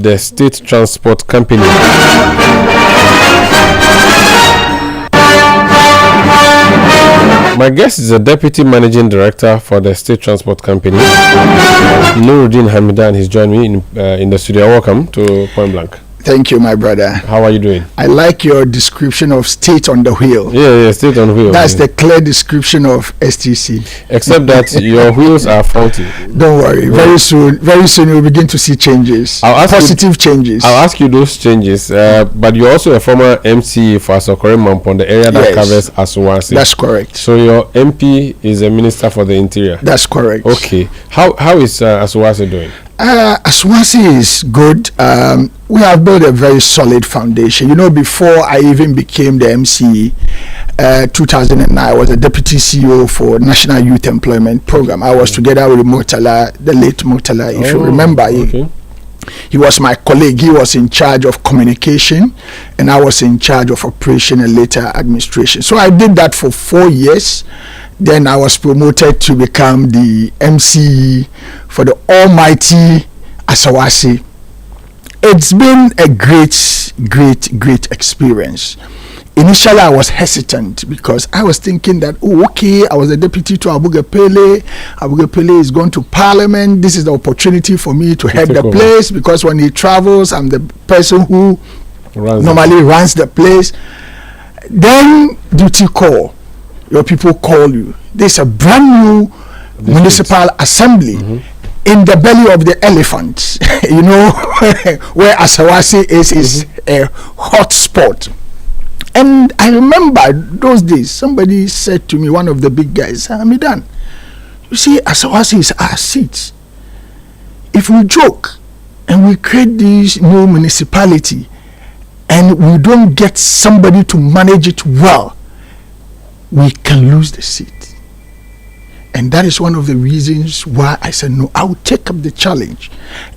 the State Transport Company. My guest is the Deputy Managing Director for the State Transport Company, Nuruddin Hamidan. He's joined me in the studio. Welcome to Point Blank. Thank you, my brother. How are you doing? I like your description of state on the wheel. Yeah, state on wheel. That's the clear description of STC. Except that your wheels are faulty. Don't worry. Very soon you'll begin to see changes. Positive changes. I'll ask you those changes. But you're also a former MC for Asokore Mampon, the area that covers Asawase. That's correct. So your MP is a Minister for the Interior. That's correct. Okay. How is Asawase doing? Asawase is good. We have built a very solid foundation. You know, before I even became the MC, 2009, I was a deputy CEO for National Youth Employment Program. I was together with Murtala, the late Murtala, if you remember. Okay. He was my colleague. He was in charge of communication, and I was in charge of operation and later administration. So I did that for 4 years. Then I was promoted to become the MC for the almighty Asawase. It's been a great experience. Initially, I was hesitant because I was thinking that, I was a deputy to Abuga Pele. Abuga Pele is going to Parliament. This is the opportunity for me to head the place, because when he travels, I'm the person who normally runs the place. Then duty call. Your people call you. There's a brand new municipal assembly in the belly of the elephant. You know, where Asawase is a hot spot. And I remember those days, somebody said to me, one of the big guys, Hamidan, you see, Asawase is our seat. If we joke and we create this new municipality and we don't get somebody to manage it well, we can lose the seat. And that is one of the reasons why I said, no, I will take up the challenge.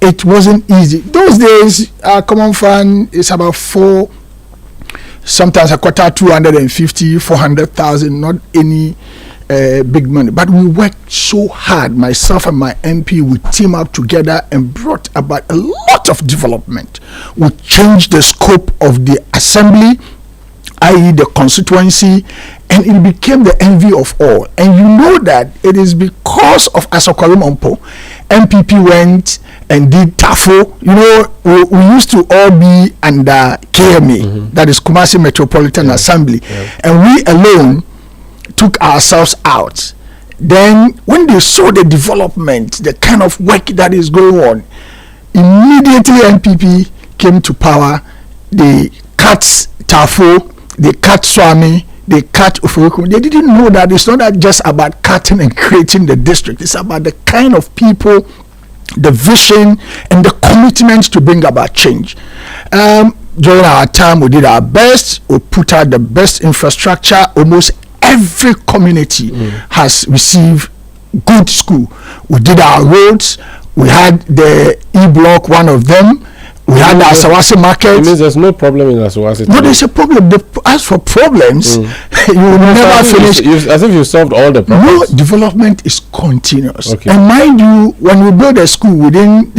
It wasn't easy. Those days, our common fund is about sometimes a quarter, 250, 400,000, not any big money. But we worked so hard. Myself and my MP, we team up together and brought about a lot of development. We changed the scope of the assembly, i.e. the constituency, and it became the envy of all. And you know that it is because of Asokore Mampon, NPP went and did TAFO. You know, we used to all be under KMA, that is Kumasi Metropolitan Assembly, and we alone took ourselves out. Then when they saw the development, the kind of work that is going on, immediately NPP came to power. They cut TAFO, they cut Swami, they cut Ofurukum. They didn't know that it's not just about cutting and creating the district. It's about the kind of people, the vision, and the commitment to bring about change. During our time, we did our best. We put out the best infrastructure. Almost every community has received good school. We did our roads. We had the E-block, one of them. We had the Asawase market. It means there's no problem in Asawase. No, there's a problem. As for problems, you will never finish. As if you solved all the problems. No, development is continuous. Okay. And mind you, when we build a school within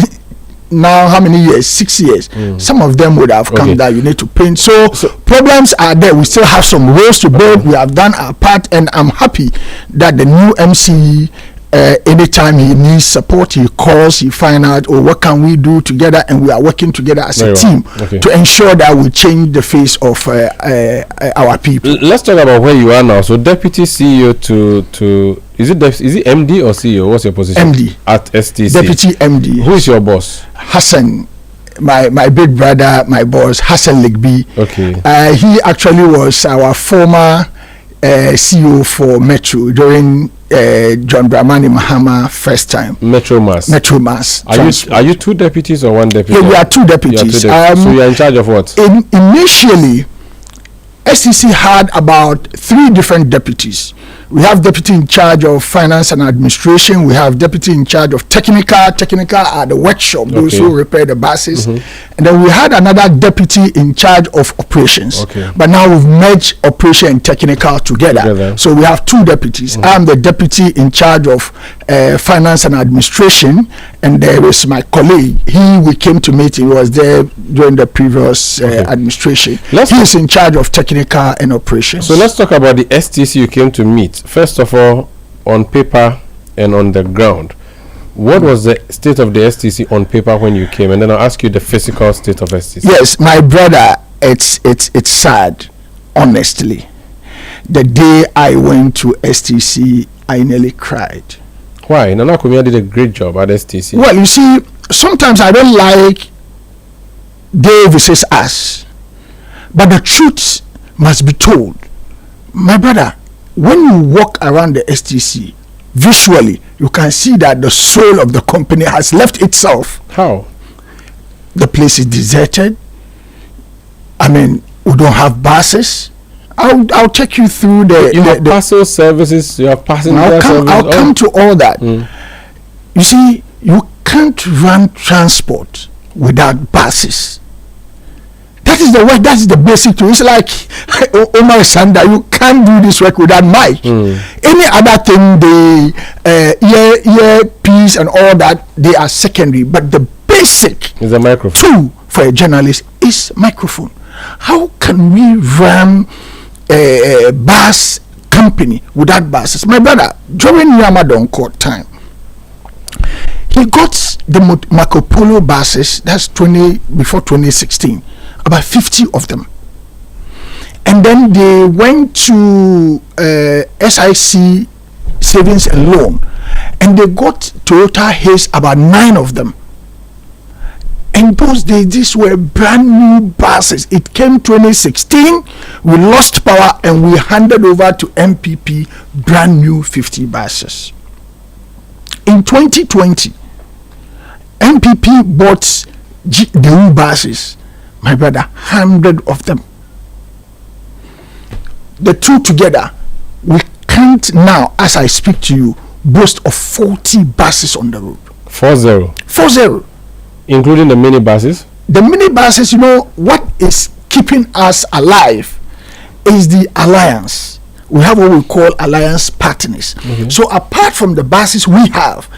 now how many years? 6 years. Some of them would have come that you need to paint. So problems are there. We still have some roads to build. We have done our part, and I'm happy that the new MC, anytime he needs support, he calls, he finds out, what can we do together, and we are working together as a team to ensure that we change the face of our people. Let's talk about where you are now. So deputy CEO to is it MD or CEO? What's your position? MD at STC. Deputy MD. Who is your boss? Hassan, my big brother, my boss, Hassan Ligby. Okay. He actually was our former CEO for Metro during John Dramani Mahama first time. Metro Mass. Are you two deputies or one deputy? Yeah, we are two deputies. So you are in charge of what? Initially, STC had about 3 different deputies. We have deputy in charge of finance and administration. We have deputy in charge of technical at the workshop, those who repair the buses. And then we had another deputy in charge of operations. But now we've merged operation and technical together. So we have 2 deputies. I'm the deputy in charge of finance and administration, and there is my colleague. We came to meet. He was there during the previous administration. He's in charge of technical and operations. So let's talk about the STC you came to meet. First of all, on paper and on the ground, what was the state of the STC on paper when you came? And then I'll ask you the physical state of STC. Yes, my brother, it's sad, honestly. The day I went to STC, I nearly cried. Why? Nana Kumia did a great job at STC. Well, you see, sometimes I don't like they versus us, but the truth must be told. My brother, when you walk around the STC, visually, you can see that the soul of the company has left itself. How? The place is deserted. I mean, we don't have buses. I'll take you through you have parcel services, you have passenger services. I'll come to all that. You see, you can't run transport without buses. That is the work. That is the basic tool. It's like Omar Sanda. You can't do this work without mic. Any other thing, the earpiece and all that, they are secondary. But the basic is a microphone. Tool for a journalist is microphone. How can we run a bus company without buses? My brother, during Ramadan court time, he got the Marco Polo buses. That's before 2016. About 50 of them. And then they went to SIC Savings and Loan, and they got Toyota Haze, about 9 of them. And those days, these were brand new buses. It came 2016, we lost power and we handed over to NPP brand new 50 buses. In 2020, NPP bought the buses. My brother, 100 of them. The 2 together, we can't now, as I speak to you, boast of 40 buses on the road. 40. Including the mini buses? The mini buses, you know, what is keeping us alive is the alliance. We have what we call alliance partners. So apart from the buses we have,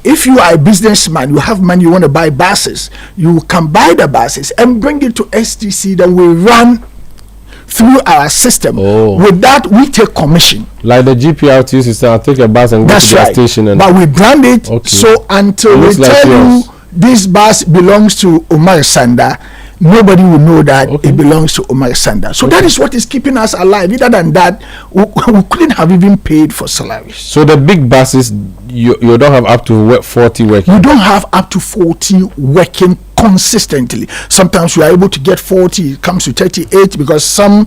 if you are a businessman, you have money, you want to buy buses, you can buy the buses and bring it to STC, then we run through our system. With that, we take commission. Like the GPRT system, I'll take a bus and go to the station. But we brand it, so until we tell you this bus belongs to Omar Sanda, nobody will know that it belongs to Omar Sanda. So that is what is keeping us alive. Other than that, we couldn't have even paid for salaries. So the big buses, you don't have up to 40 working? You don't have up to 40 working consistently. Sometimes we are able to get 40, it comes to 38 because some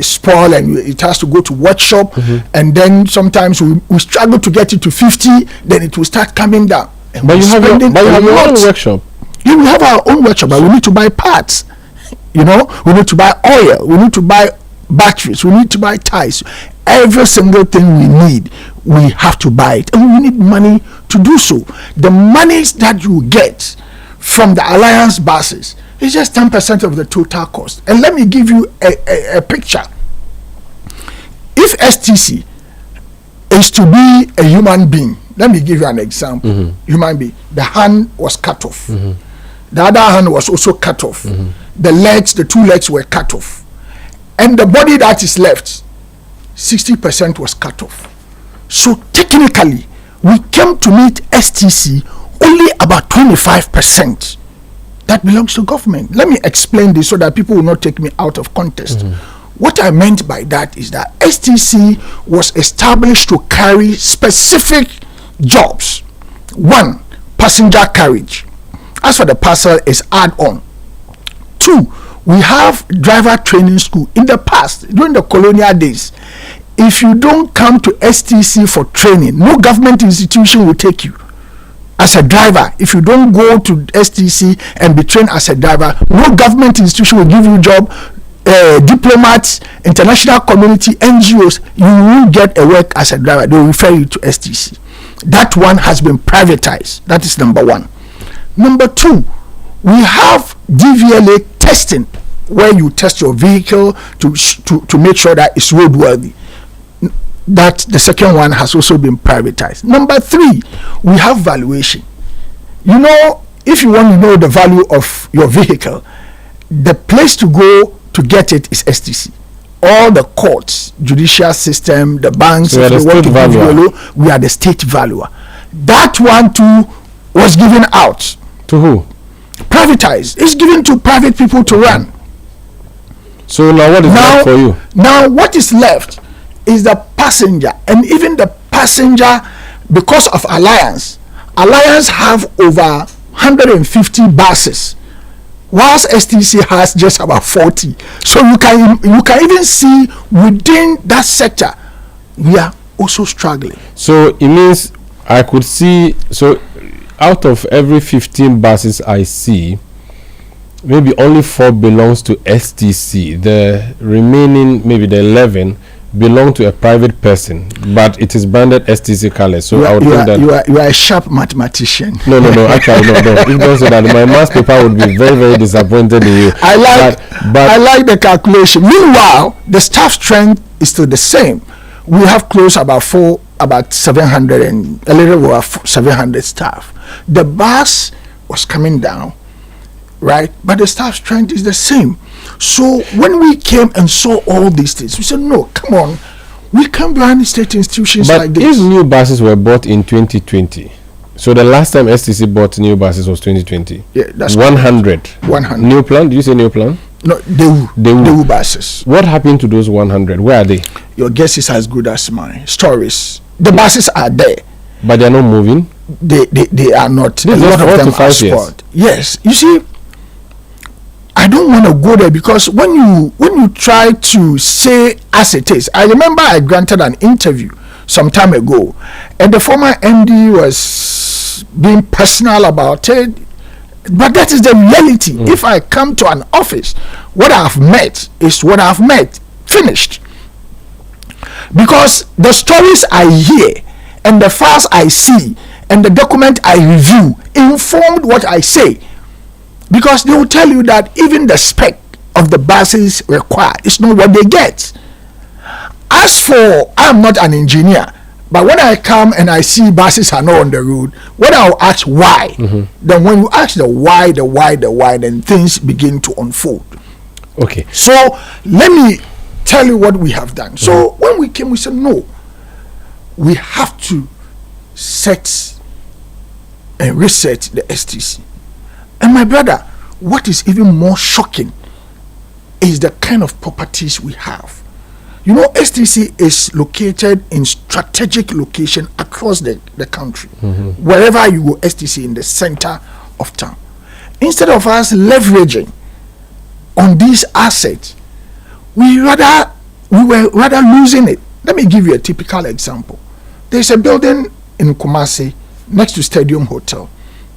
spoil and it has to go to workshop. And then sometimes we struggle to get it to 50, then it will start coming down. But you have your own workshop. Yeah, we have our own workshop, but we need to buy parts. You know, we need to buy oil, we need to buy batteries, we need to buy ties. Every single thing we need, we have to buy it, and we need money to do so. The monies that you get from the alliance buses is just 10% of the total cost. And let me give you a picture. If STC is to be a human being, let me give you an example. Human being, the hand was cut off. The other hand was also cut off. The legs, the 2 legs were cut off. And the body that is left, 60% was cut off. So technically, we came to meet STC only about 25%. That belongs to government. Let me explain this so that people will not take me out of context. What I meant by that is that STC was established to carry specific jobs. 1, passenger carriage. As for the parcel, is add-on. 2, we have driver training school. In the past, during the colonial days, if you don't come to STC for training, no government institution will take you as a driver. If you don't go to STC and be trained as a driver, no government institution will give you a job. diplomats, international community, NGOs, you will get a work as a driver. They will refer you to STC. That one has been privatized. That is number one. Number two, we have DVLA testing, where you test your vehicle to make sure that it's roadworthy. That the second one has also been privatized. Number three, we have valuation. You know, if you want to know the value of your vehicle, the place to go to get it is STC. All the courts, judicial system, the banks, so we are the state valuer. That one too was given out. To who? Privatized. It's given to private people to run. So now what is left for you? Now what is left is the passenger, and even the passenger, because of Alliance have over 150 buses, whilst STC has just about 40. So you can even see within that sector we are also struggling. So it means I could see, so out of every 15 buses I see, maybe only 4 belongs to STC. The remaining, maybe the 11, belong to a private person, but it is branded STC colors. So I would think that you are a sharp mathematician. No. Actually, no. If you don't say that, my maths paper would be very, very disappointed in you. I like the calculation. Meanwhile, the staff strength is still the same. We have close about 700 and a little over 700 staff. The bus was coming down, right? But the staff strength is the same. So when we came and saw all these things, we said, no, come on, we can't run state institutions like this. But if new buses were bought in 2020, so the last time STC bought new buses was 2020. Yeah, that's 100. 100. New plan? Did you say new plan? No, they were buses. What happened to those 100? Where are they? Your guess is as good as mine. Stories. The buses are there, but they are not moving. They are not. A lot of them are spoiled. Yes, you see, I don't want to go there, because when you try to say as it is, I remember I granted an interview some time ago, and the former MD was being personal about it, but that is the reality. If I come to an office, what I've met is what I've met, finished. Because the stories I hear and the files I see and the document I review informed what I say. Because they will tell you that even the spec of the buses required is not what they get. As for, I'm not an engineer, but when I come and I see buses are not on the road, when I'll ask why, then when you ask the why, then things begin to unfold. Okay. So let me tell you what we have done. So when we came, we said, no, we have to set and reset the STC. And my brother, what is even more shocking is the kind of properties we have. You know, STC is located in strategic location across the country. Wherever you go, STC in the center of town. Instead of us leveraging on these assets, we were rather losing it. Let me give you a typical example. There's a building in Kumasi next to Stadium Hotel.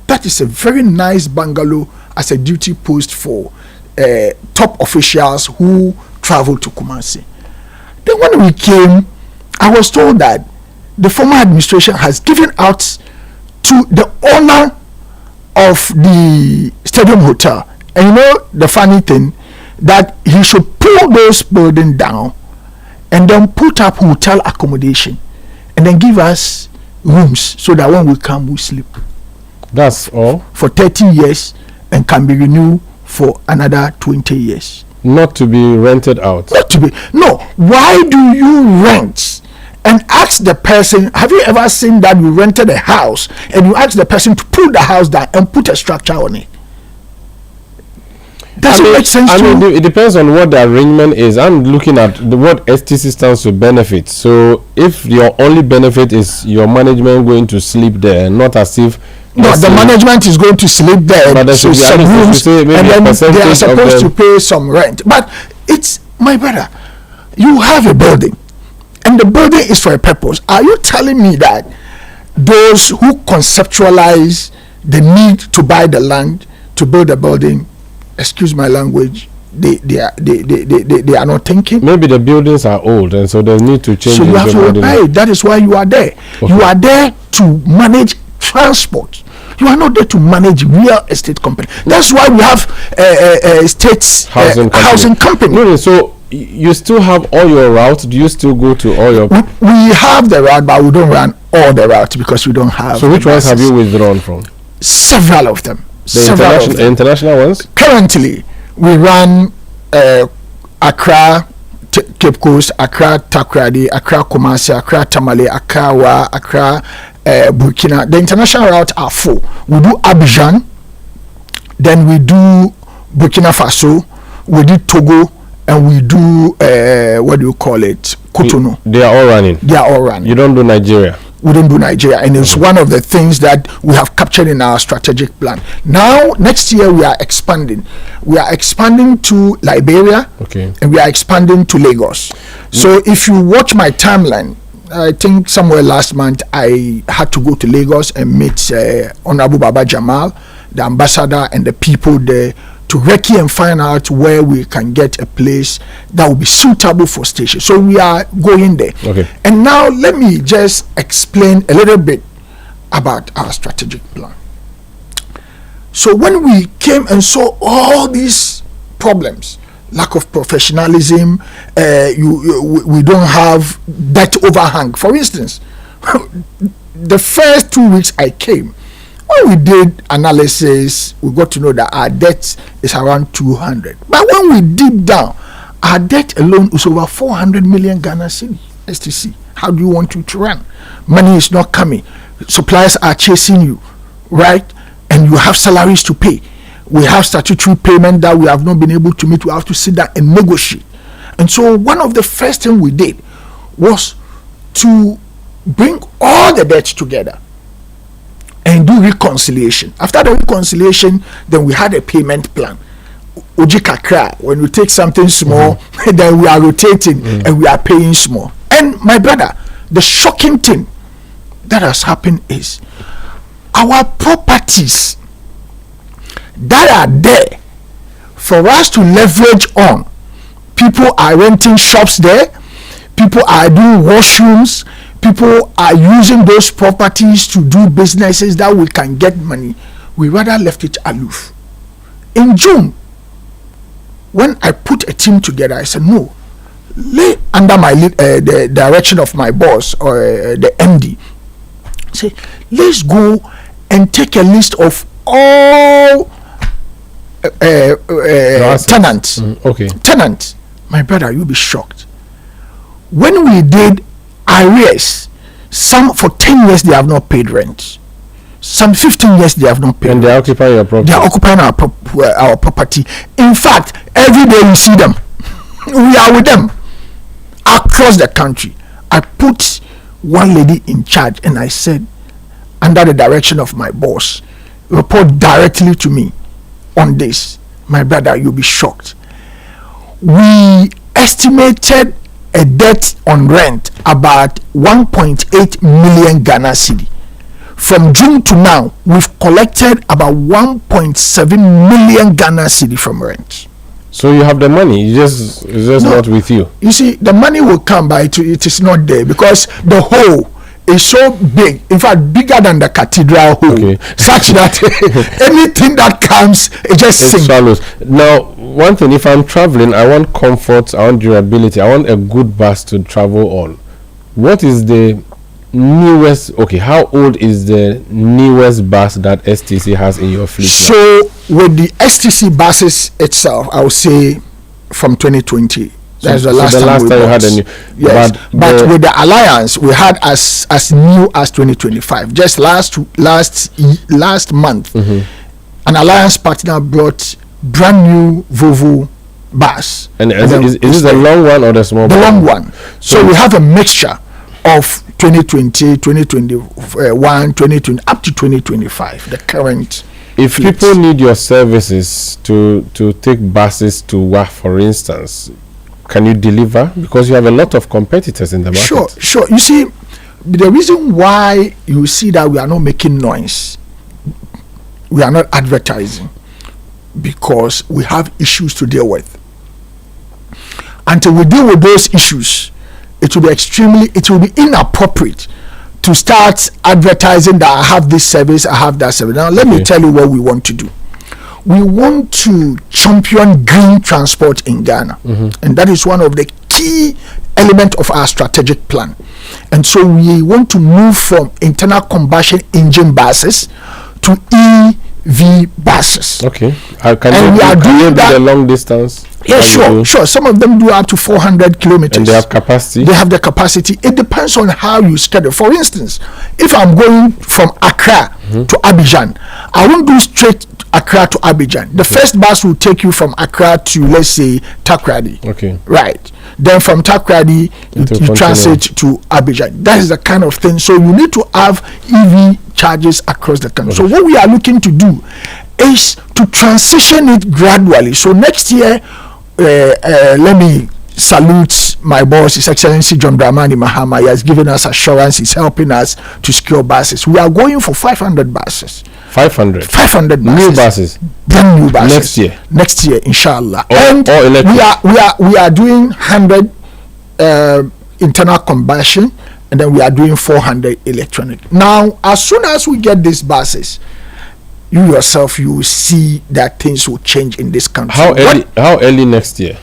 That is a very nice bungalow as a duty post for top officials who travel to Kumasi. Then when we came, I was told that the former administration has given out to the owner of the Stadium Hotel. And you know the funny thing, that he should pull those buildings down and then put up hotel accommodation and then give us rooms so that when we come, we sleep. That's all? For 30 years and can be renewed for another 20 years. Not to be rented out? Not to be. No. Why do you rent and ask the person, have you ever seen that you rented a house and you ask the person to pull the house down and put a structure on it? Does it make sense to you? It depends on what the arrangement is. I'm looking at what STC stands to benefit. So if your only benefit is your management going to sleep there, not as if the management is going to sleep there, but so some rooms, and then they are supposed to pay some rent. But it's, my brother, you have a building and the building is for a purpose. Are you telling me that those who conceptualize the need to buy the land to build a building, excuse my language, they are not thinking. Maybe the buildings are old, and so they need to change. So you have to repair it. That is why you are there. Okay. You are there to manage transport. You are not there to manage real estate company. That's why we have states housing company. No, so you still have all your routes. Do you still go to all your? We have the route, but we don't run all the routes because we don't have. So which ones have you withdrawn from? Several of them. The international ones. Currently, we run Accra, Cape Coast, Accra, Takoradi, Accra, Kumasi, Accra, Tamale, Accra, Wa, Accra, Burkina. The international routes are 4. We do Abidjan, then we do Burkina Faso, we do Togo, and we do what do you call it? Cotonou. They are all running. They are all running. You don't do Nigeria. We don't do Nigeria, and it's one of the things that we have captured in our strategic plan. Now, next year we are expanding. We are expanding to Liberia, and we are expanding to Lagos. So if you watch my timeline, I think somewhere last month I had to go to Lagos and meet Honorable Baba Jamal, the ambassador, and the people there to recce and find out where we can get a place that will be suitable for station. So we are going there. Okay. And now let me just explain a little bit about our strategic plan. So when we came and saw all these problems, lack of professionalism, we don't have debt overhang. For instance, the first 2 weeks I came, when we did analysis, we got to know that our debt is around 200. But when we deep down, our debt alone is over 400 million Ghana cedi, STC. How do you want to run? Money is not coming. Suppliers are chasing you, right? And you have salaries to pay. We have statutory payment that we have not been able to meet. We have to sit down and negotiate. And so one of the first things we did was to bring all the debts together and do reconciliation. After the reconciliation, then we had a payment plan. Uji kakra, when we take something small, then we are rotating and we are paying small. And my brother, the shocking thing that has happened is our properties that are there for us to leverage on. People are renting shops there. People are doing washrooms. People are using those properties to do businesses that we can get money. We rather left it aloof. In June, when I put a team together, I said, no, under my the direction of my boss or the MD, say, let's go and take a list of all tenants. Tenants. My brother, you'll be shocked. When we did arrears, some for 10 years they have not paid rent, some 15 years they have not paid, and they occupy your property. They are occupying our property. In fact, every day we see them. We are with them across the country. I put one lady in charge and I said, under the direction of my boss, report directly to me on this. My brother, you'll be shocked. We estimated a debt on rent about 1.8 million Ghana cedi. From June to now, we've collected about 1.7 million Ghana cedi from rent. So you have the money, it's just No. not with you. You see, the money will come, but it is not there because the hole is so big, in fact bigger than the cathedral hole, such that anything that comes, it just sinks. Swallows. Now, one thing, if I'm traveling, I want comfort, I want durability, I want a good bus to travel on. What is the newest, how old is the newest bus that STC has in your fleet? So with the STC buses itself, I would say from 2020. That's the last time you had a new. Yes, but with the alliance, we had as new as 2025. Just last month, an alliance partner brought brand new Volvo bus. And is this the long one or the small? The long one. So we have a mixture of 2020, 2021, 2020 up to 2025. The current. If fleet. People need your services to take buses to work, for instance, can you deliver? Because you have a lot of competitors in the market. Sure. You see, the reason why you see that we are not making noise, we are not advertising, because because we have issues to deal with. Until we deal with those issues, it will be inappropriate to start advertising that I have this service, I have that service. Now, let me tell you what we want to do. We want to champion green transport in Ghana, and that is one of the key elements of our strategic plan. And so we want to move from internal combustion engine buses to EV buses. Okay. We are doing that. The long distance? Yeah, sure. Some of them do up to 400 kilometers. And they have capacity? They have the capacity. It depends on how you schedule. For instance, if I'm going from Accra to Abidjan, I won't do straight Accra to Abidjan. The first bus will take you from Accra to, let's say, Takoradi. Okay. Right. Then from Takoradi, you transit to Abidjan. That is the kind of thing. So you need to have EV charges across the country. So what we are looking to do is to transition it gradually. So next year, let me salute my boss, His Excellency John Dramani Mahama. He has given us assurance. He's helping us to secure buses. We are going for 500 buses. 500 buses. New buses. Brand new buses. Next year, inshallah. And we are doing 100 internal combustion, and then we are doing 400 electronic. Now, as soon as we get these buses, you yourself, you will see that things will change in this country. How early next year?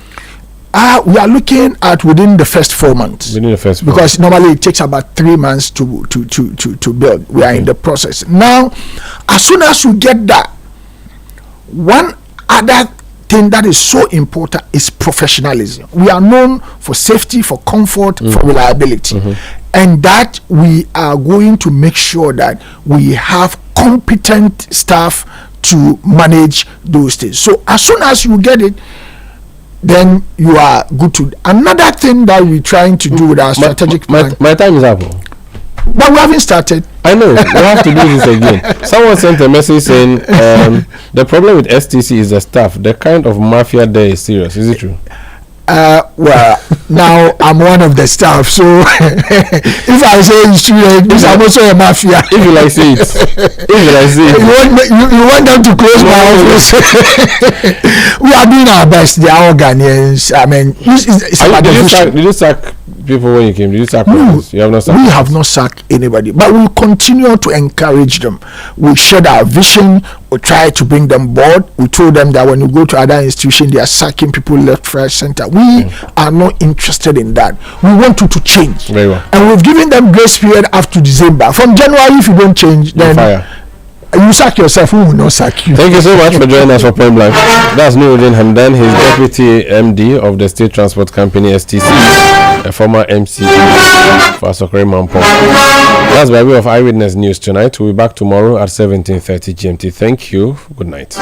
We are looking at within the first 4 months. Because normally it takes about 3 months to build. We are in the process. Now, as soon as you get that, one other thing that is so important is professionalism. We are known for safety, for comfort, for reliability. And that we are going to make sure that we have competent staff to manage those things. So as soon as you get it, then you are good to. Another thing that we're trying to do with our strategic plan. My time is up. But we haven't started. I know. We have to do this again. Someone sent a message saying the problem with STC is the staff. The kind of mafia there is serious. Is it true? Well, now I'm one of the staff, so if I say it's true, I'm also a mafia. If you like say it, you want them to close my office. We are doing our best. They are all Ghanaians. I mean, did you sack people when you came? Did you sack workers? You have not sacked. We have not sacked anybody, but we continue to encourage them. We shared our vision. We try to bring them board. We told them that when you go to other institutions, they are sacking people left, right, center. We are not interested in that. We want you to change. Very well. And we've given them grace period up to December. From January, if you don't change, then you sack yourself. We will not sack you. Thank you so much for joining us for Point Blank. That's Nuruddin Hamdan. He's Deputy MD of the State Transport Company STC, a former MC for Asokore Mampong. That's by way of Eyewitness News tonight. We'll be back tomorrow at 17:30 GMT. Thank you. Good night.